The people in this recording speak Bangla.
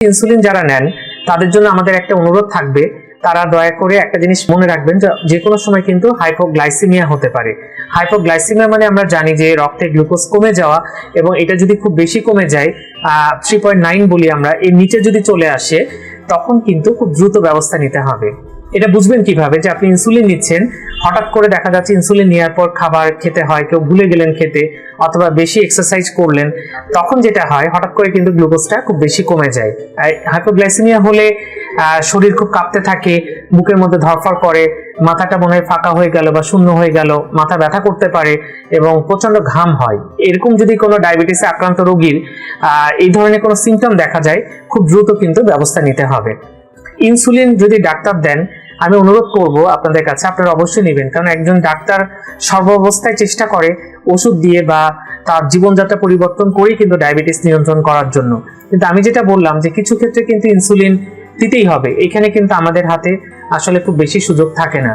ইনসুলিন যারা নেন তাদের জন্য আমাদের একটা অনুরোধ থাকবে, তারা দয়া করে একটা জিনিস মনে রাখবেন, যে কোনো সময় কিন্তু হাইপোগ্লাইসিমিয়া হতে পারে। হাইপোগ্লাইসিমিয়া মানে আমরা জানি যে রক্তে গ্লুকোজ কমে যাওয়া, এবং এটা যদি খুব বেশি কমে যায় 3.9 বলি আমরা, এর নিচে যদি চলে আসে তখন কিন্তু খুব দ্রুত ব্যবস্থা নিতে হবে। এটা বুঝবেন কিভাবে যে আপনি ইনসুলিন নিচ্ছেন, হঠাৎ করে দেখা যাচ্ছে ইনসুলিন নেওয়ার পর খাবার খেতে হয়, কেউ ভুলে গেলেন খেতে, অথবা বেশি এক্সারসাইজ করলেন, তখন যেটা হয় হঠাৎ করে কিন্তু গ্লুকোজটা খুব বেশি কমে যায়। হাইপোগ্লাইসিমিয়া হলে শরীর খুব কাঁপতে থাকে, বুকের মধ্যে ধরফর করে, মাথাটা মনে হয় ফাঁকা হয়ে গেল বা শূন্য হয়ে গেল, মাথা ব্যথা করতে পারে এবং প্রচন্ড ঘাম হয়। এরকম যদি কোনো ডায়াবেটিসে আক্রান্ত রোগীর এই ধরনের কোনো সিমটম দেখা যায়, খুব দ্রুত কিন্তু ব্যবস্থা নিতে হবে। ইনসুলিন যদি ডাক্তার দেন, আমি অনুরোধ করব আপনাদের কাছে, আপনারা অবশ্যই নেবেন, কারণ একজন ডাক্তার সর্বাবস্থায় চেষ্টা করে ওষুধ দিয়ে বা তার জীবনযাত্রা পরিবর্তন করেই কিন্তু ডায়াবেটিস নিয়ন্ত্রণ করার জন্য। কিন্তু আমি যেটা বললাম যে কিছু ক্ষেত্রে কিন্তু ইনসুলিন দিতেই হবে, এখানে কিন্তু আমাদের হাতে আসলে খুব বেশি সুযোগ থাকে না।